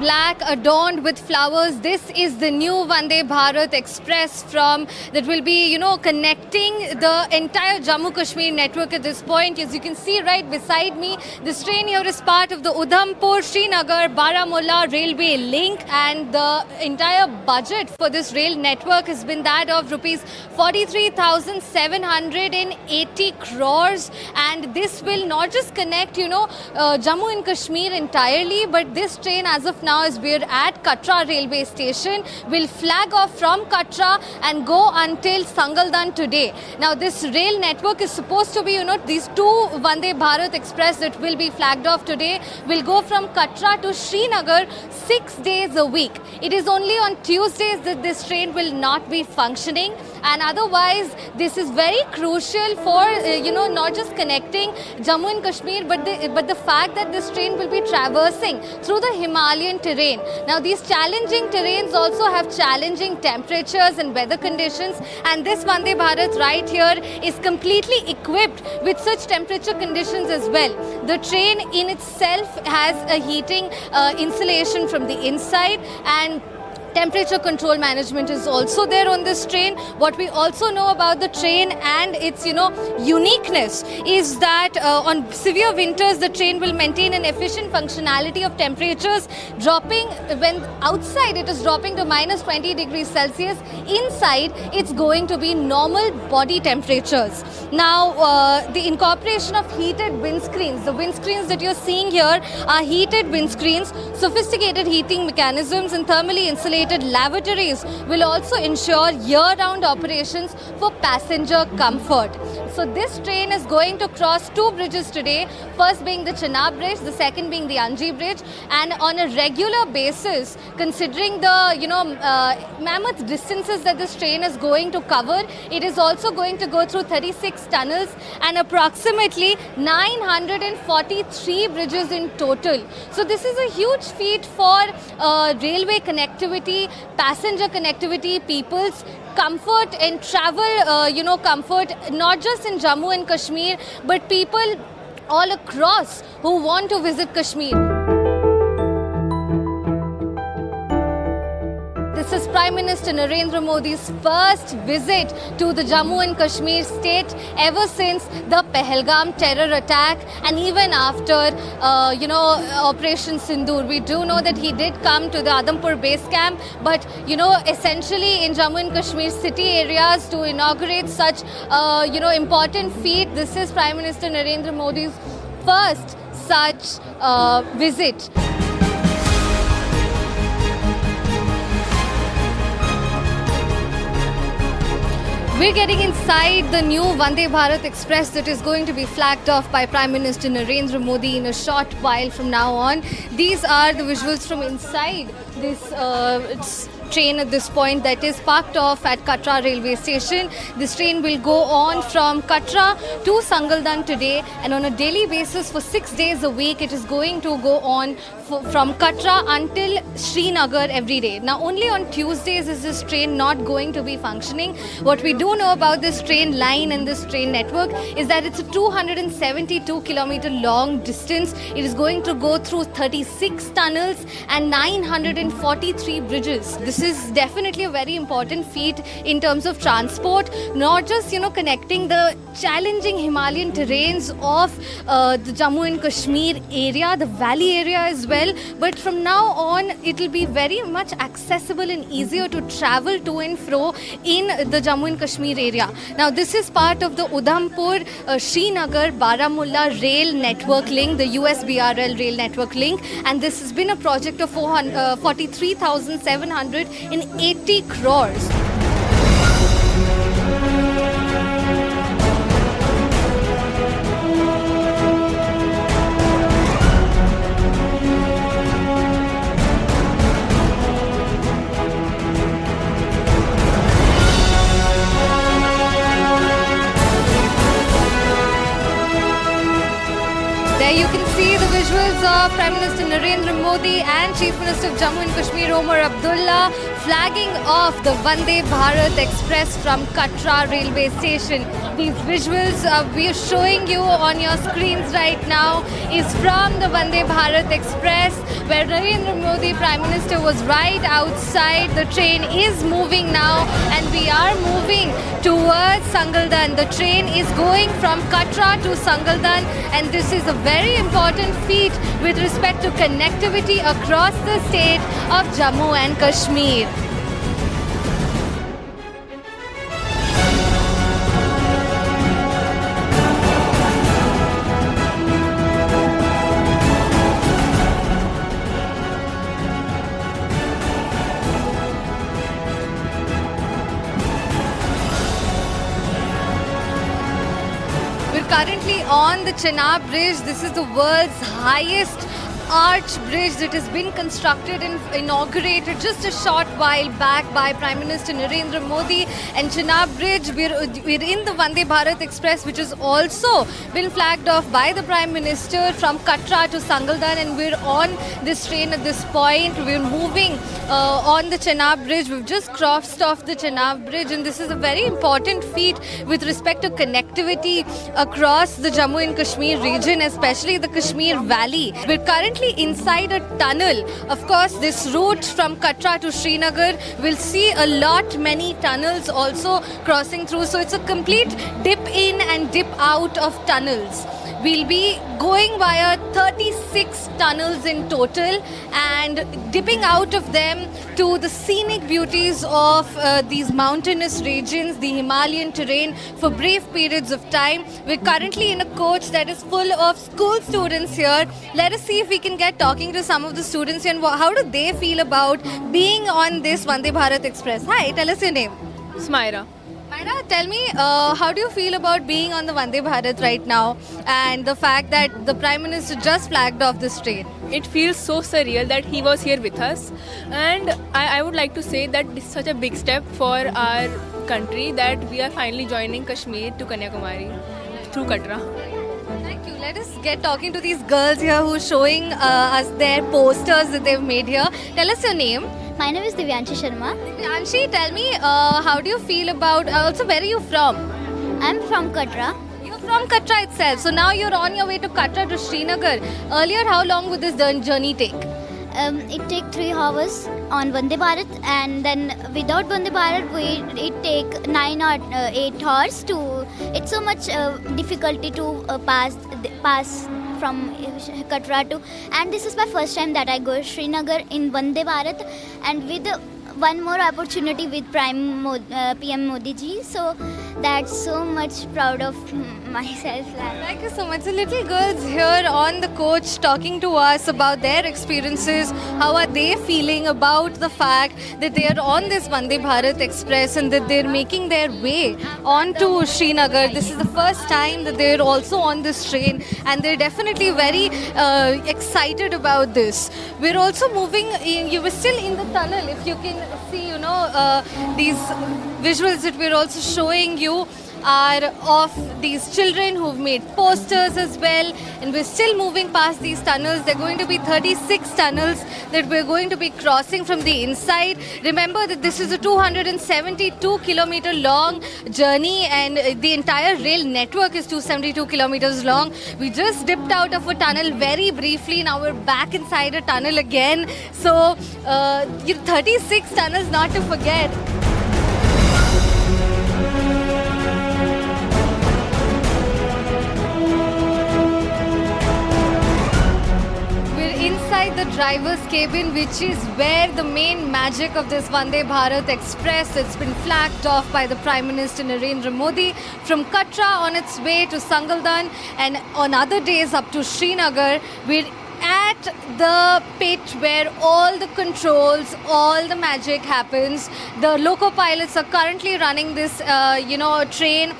black adorned with flowers. This is the new Vande Bharat Express that will be, connecting the entire Jammu Kashmir network at this point. As you can see right beside me, this train here is part of the Udhampur, Srinagar, Baramulla railway link, and the entire budget for this rail network has been that of rupees 43,780 crores, and this will not just connect, Jammu and Kashmir entirely, but this train as of now, as we're at Katra railway station, will flag off from Katra and go until Sangaldan today. Now this rail network is supposed to be, these two Vande Bharat Express that will be flagged off today will go from Katra to Srinagar 6 days a week. It is only on Tuesdays that this train will not be functioning, and otherwise this is very crucial for not just connecting Jammu and Kashmir, but the fact that this train will be traversing through the Himalayan terrain. Now these challenging terrains also have challenging temperatures and weather conditions, and this Vande Bharat right here is completely equipped with such temperature conditions as well. The train in itself has a heating insulation from the inside, and temperature control management is also there on this train. What we also know about the train and its uniqueness is that on severe winters the train will maintain an efficient functionality of temperatures dropping. When outside it is dropping to minus 20 degrees Celsius, inside it's going to be normal body temperatures. Now the incorporation of heated windscreens, the windscreens that you're seeing here are heated windscreens. Sophisticated heating mechanisms and thermally insulated lavatories will also ensure year-round operations for passenger comfort. So this train is going to cross two bridges today, first being the Chenab Bridge, the second being the Anji Bridge, and on a regular basis, considering the mammoth distances that this train is going to cover, it is also going to go through 36 tunnels and approximately 943 bridges in total. So this is a huge feat for railway connectivity, passenger connectivity, people's comfort and travel, comfort, not just in Jammu and Kashmir, but people all across who want to visit Kashmir. This is Prime Minister Narendra Modi's first visit to the Jammu and Kashmir state ever since the Pahalgam terror attack, and even after, Operation Sindoor. We do know that he did come to the Udhampur base camp, but, essentially in Jammu and Kashmir city areas to inaugurate such, important feat. This is Prime Minister Narendra Modi's first such visit. We're getting inside the new Vande Bharat Express that is going to be flagged off by Prime Minister Narendra Modi in a short while from now on. These are the visuals from inside this train at this point that is parked off at Katra railway station. This train will go on from Katra to Sangaldan today, and on a daily basis for 6 days a week it is going to go on from Katra until Srinagar every day. Now only on Tuesdays is this train not going to be functioning. What we do know about this train line and this train network is that it's a 272 kilometer long distance. It is going to go through 36 tunnels and 943 bridges. This is definitely a very important feat in terms of transport, not just connecting the challenging Himalayan terrains of the Jammu and Kashmir area, the valley area as well, but from now on it will be very much accessible and easier to travel to and fro in the Jammu and Kashmir area. Now this is part of the Udhampur, Srinagar, Baramulla rail network link, the USBRL rail network link, and this has been a project of 43,780 crores. There you can see the visuals of Prime Minister Narendra Modi and Chief Minister of Jammu and Kashmir Omar Abdullah flagging off the Vande Bharat Express from Katra railway station. These visuals we are showing you on your screens right now is from the Vande Bharat Express, where Narendra Modi Prime Minister was right outside. The train is moving now and we are moving towards Sangaldan. The train is going from Katra to Sangaldan, and this is a very important feat with respect to connectivity across the state of Jammu and Kashmir. We're currently on the Chenab Bridge. This is the world's highest arch bridge that has been constructed and inaugurated just a short while back by Prime Minister Narendra Modi. And Chenab Bridge, we're in the Vande Bharat Express, which has also been flagged off by the Prime Minister from Katra to Sangaldan, and we're on this train at this point. We're moving on the Chenab Bridge. We've just crossed off the Chenab Bridge, and this is a very important feat with respect to connectivity across the Jammu and Kashmir region, especially the Kashmir Valley. We're currently inside a tunnel. Of course, this route from Katra to Srinagar will see many tunnels also crossing through. So it's a complete dip in and dip out of tunnels. We'll be going via 36 tunnels in total and dipping out of them to the scenic beauties of these mountainous regions, the Himalayan terrain, for brief periods of time. We're currently in a coach that is full of school students here. Let us see if we can get talking to some of the students here and how do they feel about being on this Vande Bharat Express. Hi, tell us your name. Smaira. Myra, tell me, how do you feel about being on the Vande Bharat right now and the fact that the Prime Minister just flagged off this train? It feels so surreal that he was here with us, and I would like to say that this is such a big step for our country that we are finally joining Kashmir to Kanyakumari through Katra. Thank you. Let us get talking to these girls here who are showing us their posters that they've made here. Tell us your name. My name is Divyanshi Sharma. Anshi, tell me, how do you feel about, also where are you from? I'm from Katra. You're from Katra itself. So now you're on your way to Katra to Srinagar. Earlier, how long would this journey take? It takes 3 hours on Vande Bharat, and then without Vande Bharat, it take 9 or 8 hours to. It's so much difficulty to pass from Katra to, and this is my first time that I go Srinagar in Vande Bharat, and with one more opportunity with PM Modi ji. So that's so much proud of myself. Thank you so much. The little girls here on the coach talking to us about their experiences. How are they feeling about the fact that they are on this Vande Bharat Express and that they're making their way onto Srinagar. This is the first time that they're also on this train, and they're definitely very excited about this. We're also moving, you were still in the tunnel. If you can see, these visuals that we're also showing you are of these children who've made posters as well, and we're still moving past these tunnels. There are going to be 36 tunnels that we're going to be crossing from the inside. Remember that this is a 272 kilometer long journey, and the entire rail network is 272 kilometers long. We just dipped out of a tunnel very briefly. Now we're back inside a tunnel again. So 36 tunnels not to forget. Inside the driver's cabin, which is where the main magic of this Vande Bharat Express. It's been flagged off by the Prime Minister Narendra Modi from Katra on its way to Sangaldan, and on other days up to Srinagar. We're at the pit where all the controls, all the magic happens. The loco pilots are currently running this, train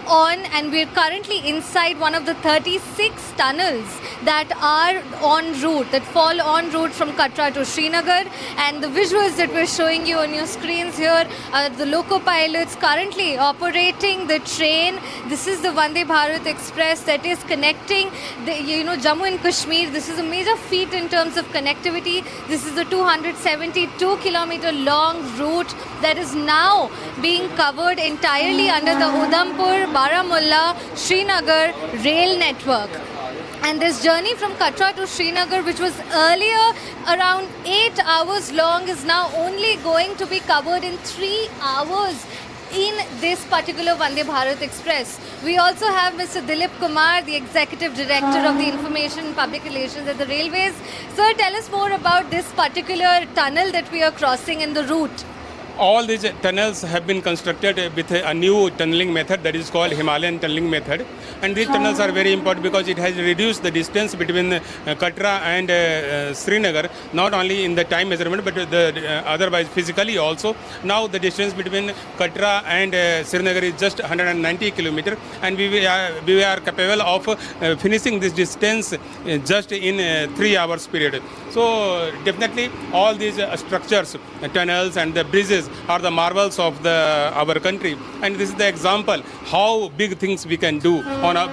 on, and we're currently inside one of the 36 tunnels that are en route, that fall en route from Katra to Srinagar. And the visuals that we're showing you on your screens here are the loco pilots currently operating the train. This is the Vande Bharat Express that is connecting Jammu and Kashmir. This is a major feat in terms of connectivity. This is the 272 kilometer long route that is now being covered entirely under the Udhampur, Baramulla, Srinagar rail network. And this journey from Katra to Srinagar, which was earlier around 8 hours long, is now only going to be covered in 3 hours in this particular Vande Bharat Express. We also have Mr. Dilip Kumar, the Executive Director of the Information and Public Relations at the Railways. Sir, tell us more about this particular tunnel that we are crossing and the route. All these tunnels have been constructed with a new tunneling method that is called Himalayan tunneling method. And these tunnels are very important because it has reduced the distance between Katra and Srinagar, not only in the time measurement but otherwise physically also. Now the distance between Katra and Srinagar is just 190 kilometers, and we are capable of finishing this distance just in 3 hours period. So definitely all these structures, tunnels and the bridges are the marvels of our country, and this is the example how big things we can do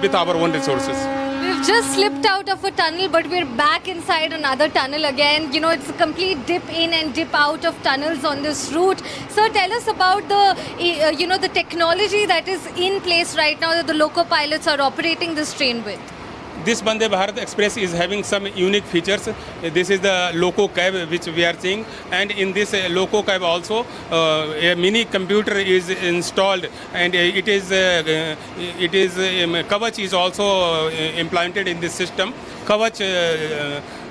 with our own resources. We've just slipped out of a tunnel, but we're back inside another tunnel again. It's a complete dip in and dip out of tunnels on this route. Sir, tell us about the technology that is in place right now that the loco pilots are operating this train with. This Vande Bharat Express is having some unique features. This is the loco cab which we are seeing, and in this loco cab also a mini computer is installed, and Kavach is also implanted in this system. Kavach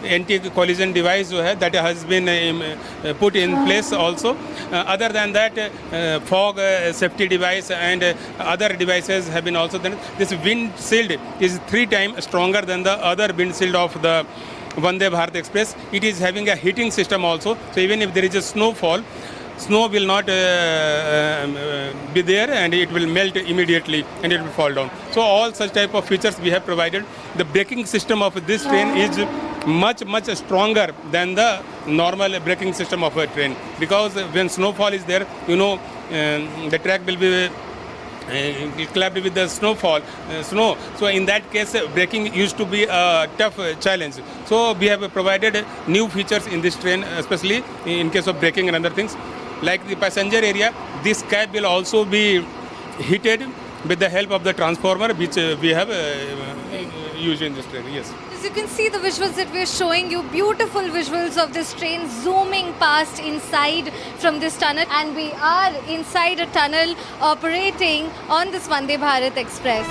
anti-collision device that has been put in place also. Other than that, fog safety device and other devices have been also done. This windshield is 3 times stronger than the other windshield of the Vande Bharat Express. It is having a heating system also, so even if there is a snowfall, snow will not be there and it will melt immediately and it will fall down. So all such type of features we have provided. The braking system of this train is much stronger than the normal braking system of a train, because when snowfall is there, the track will be clapped with the snow. So in that case, braking used to be a tough challenge. So we have provided new features in this train, especially in case of braking and other things. Like the passenger area, this cab will also be heated with the help of the transformer which we have used in this train. Yes. As you can see the visuals that we're showing you, beautiful visuals of this train zooming past inside from this tunnel, and we are inside a tunnel operating on this Vande Bharat Express.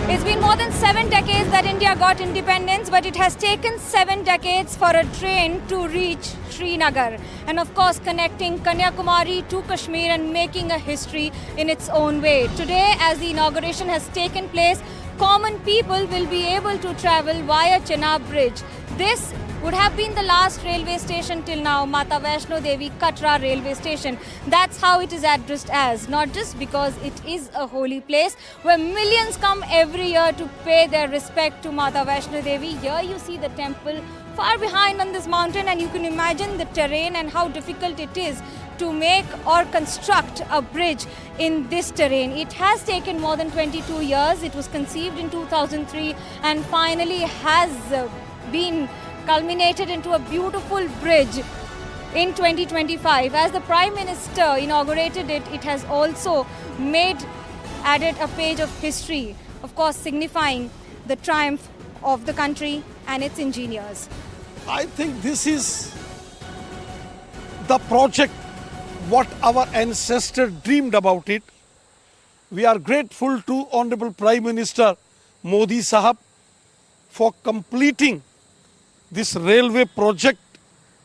It's been more than 7 decades that India got independence, but it has taken 7 decades for a train to reach Srinagar, and of course connecting Kanyakumari to Kashmir and making a history in its own way. Today, as the inauguration has taken place, common people will be able to travel via Chenab Bridge. This would have been the last railway station till now, Mata Vaishno Devi Katra railway station. That's how it is addressed as, not just because it is a holy place where millions come every year to pay their respect to Mata Vaishno Devi. Here you see the temple far behind on this mountain, and you can imagine the terrain and how difficult it is to make or construct a bridge in this terrain. It has taken more than 22 years. It was conceived in 2003 and finally has been culminated into a beautiful bridge in 2025. As the Prime Minister inaugurated it, it has also added a page of history, of course signifying the triumph of the country and its engineers. I think this is the project what our ancestors dreamed about it. We are grateful to Honorable Prime Minister Modi Sahab for completing this railway project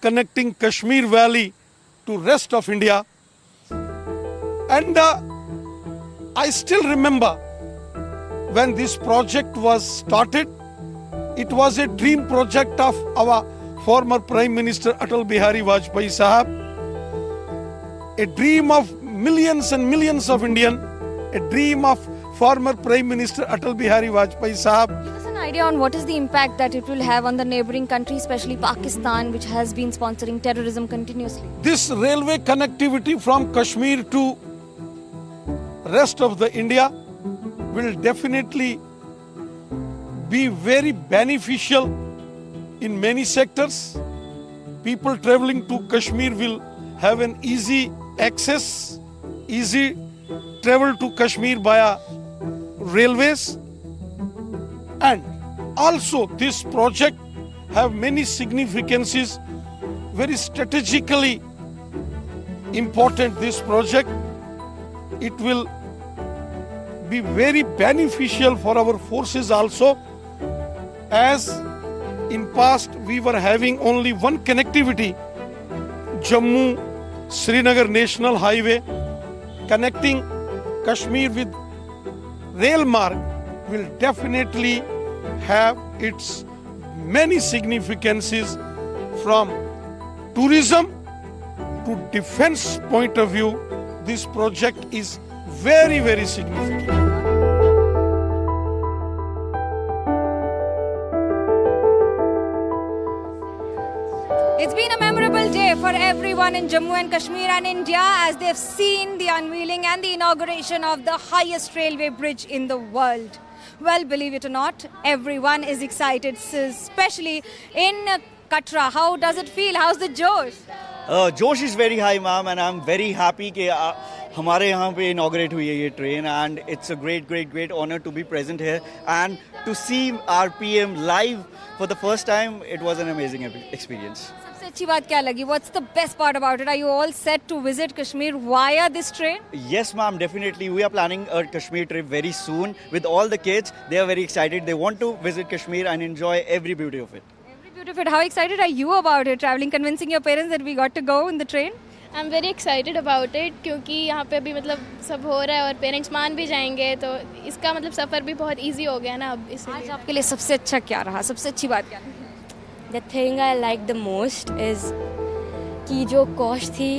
connecting Kashmir Valley to rest of India. And I still remember when this project was started, It was a dream project of our former Prime Minister Atal Bihari Vajpayee Sahab. A dream of millions and millions of Indians. A dream of former Prime Minister Atal Bihari Vajpayee Sahab. Give us an idea on what is the impact that it will have on the neighboring country, especially Pakistan, which has been sponsoring terrorism continuously. This railway connectivity from Kashmir to rest of the India will definitely be very beneficial in many sectors. People traveling to Kashmir will have an easy access, easy travel to Kashmir via railways. And also this project have many significances, very strategically important this project. It will be very beneficial for our forces also, as in past we were having only one connectivity, Jammu Srinagar National Highway. Connecting Kashmir with rail marg will definitely have its many significances from tourism to defense point of view. This project is very, very significant. It's been a memorable day for everyone in Jammu and Kashmir and India as they've seen the unveiling and the inauguration of the highest railway bridge in the world. Well, believe it or not, everyone is excited, especially in Katra. How does it feel? How's the Josh? जोश is very high ma'am and I am very happy कि हमारे यहाँ पे inaugurate हुई है ये train and it's a great great great honour to be present here and to see our PM live for the first time. It was an amazing experience. सबसे अच्छी बात क्या लगी? What's the best part about it? Are you all set to visit Kashmir via this train? Yes ma'am, definitely. We are planning a Kashmir trip very soon with all the kids. They are very excited. They want to visit Kashmir and enjoy every beauty of it. How excited are you about it? Traveling, convincing your parents that we got to go in the train? I am very excited about it क्योंकि यहाँ पे अभी मतलब सब हो रहा है और पेरेंट्स मान भी जाएंगे तो इसका मतलब सफ़र भी बहुत इजी हो गया ना अब आज इसलिए. आपके लिए सबसे अच्छा क्या रहा? सबसे अच्छी बात क्या रही? The thing I like the most is कि जो कॉस्ट थी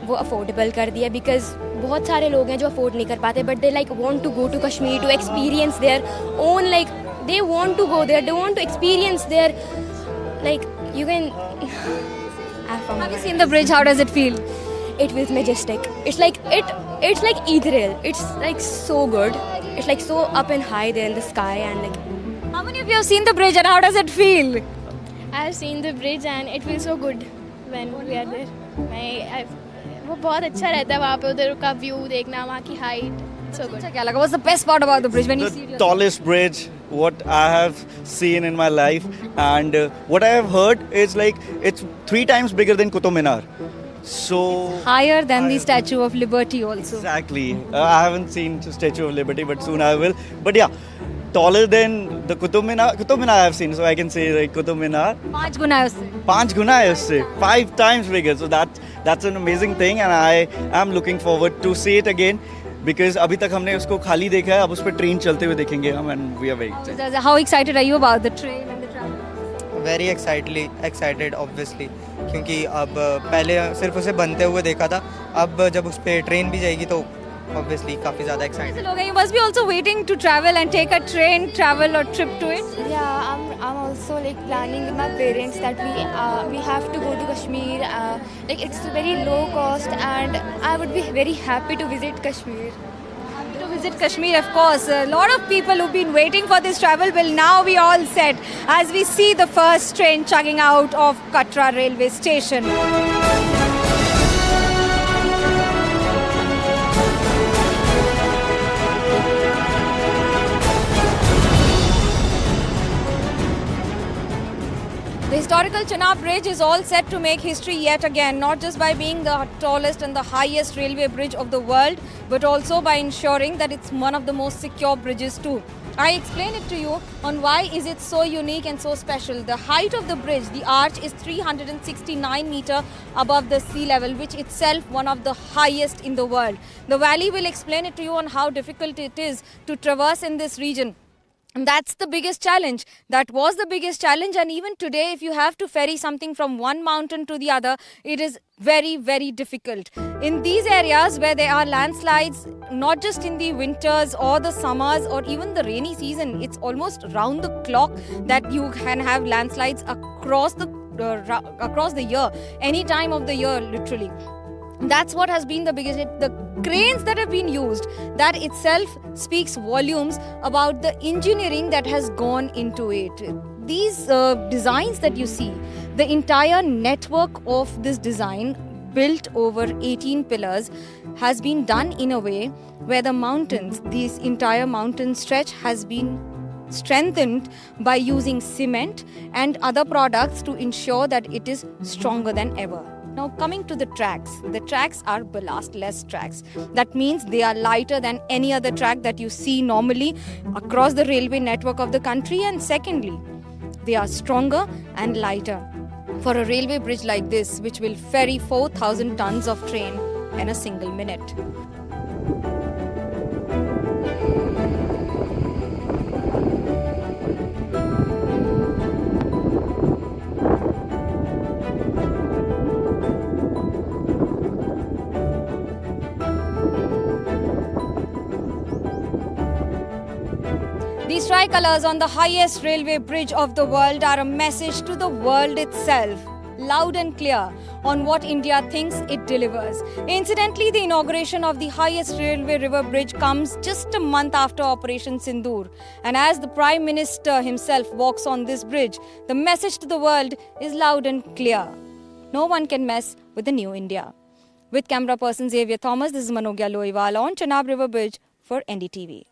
वो अफोर्डेबल कर दिया बिकॉज बहुत सारे लोग हैं जो अफोर्ड नहीं कर पाते but they like want to go to Kashmir to experience their own like they want to go there they want to experience there like you can Have you seen the bridge? How does it feel? it feels majestic. It's like ethereal. It's like so good. It's like so up and high there in the sky and like How many of you have seen the bridge and how does it feel? I have seen the bridge and it feel so good when we are there. वो बहुत अच्छा रहता है वहाँ पे उधर का view देखना वहाँ की हाइट. So good. अच्छा क्या लगा? What's the best part about the bridge when you see it? The tallest bridge what I have seen in my life and what I have heard is like it's 3 times bigger than Qutub Minar. So Higher than the Statue of Liberty also. exactly. I haven't seen the Statue of Liberty but soon I will. But yeah, taller than the Qutub Minar. Qutub Minar I have seen so I can say like Qutub Minar. 5 गुना है उससे. 5 गुना है उससे 5 times bigger. So that's an amazing thing and I am looking forward to see it again. Because अभी तक हमने उसको खाली देखा है अब उस पर ट्रेन चलते हुए देखेंगे हम and we are very excited. How excited are you about the train and the travel? Very excited obviously क्योंकि अब पहले सिर्फ उसे बनते हुए देखा था अब जब उस पर ट्रेन भी जाएगी तो ऑब्वियसली काफ़ी ज़्यादा excited. You must be also waiting to travel and take a train travel or trip to it. yeah I'm also like planning with my parents that we have to go to Kashmir like it's very low cost and I would be very happy to visit Kashmir. To visit Kashmir, of course. A lot of people who've been waiting for this travel will now be all set as we see the first train chugging out of Katra railway station. The historical Chenab Bridge is all set to make history yet again, not just by being the tallest and the highest railway bridge of the world, but also by ensuring that it's one of the most secure bridges too. I explain it to you on why is it so unique and so special. The height of the bridge, the arch, is 369 meter above the sea level, which itself one of the highest in the world. The valley will explain it to you on how difficult it is to traverse in this region. And that's the biggest challenge. That was the biggest challenge. And even today, if you have to ferry something from one mountain to the other, it is very, very difficult. In these areas where there are landslides, not just in the winters or the summers or even the rainy season, it's almost round the clock that you can have landslides across the year, any time of the year, literally. That's what has been the biggest hit. The cranes that have been used, that itself speaks volumes about the engineering that has gone into it. These designs that you see, the entire network of this design built over 18 pillars has been done in a way where the mountains, this entire mountain stretch has been strengthened by using cement and other products to ensure that it is stronger than ever. Now coming to the tracks are ballastless tracks. That means they are lighter than any other track that you see normally across the railway network of the country, and secondly, they are stronger and lighter. For a railway bridge like this, which will ferry 4,000 tons of train in a single minute. These tricolors on the highest railway bridge of the world are a message to the world itself, loud and clear, on what India thinks it delivers. Incidentally, the inauguration of the highest railway river bridge comes just a month after Operation Sindoor. And as the Prime Minister himself walks on this bridge, the message to the world is loud and clear. No one can mess with the new India. With camera person Xavier Thomas, this is Manogya Loiwala on Chenab River Bridge for NDTV.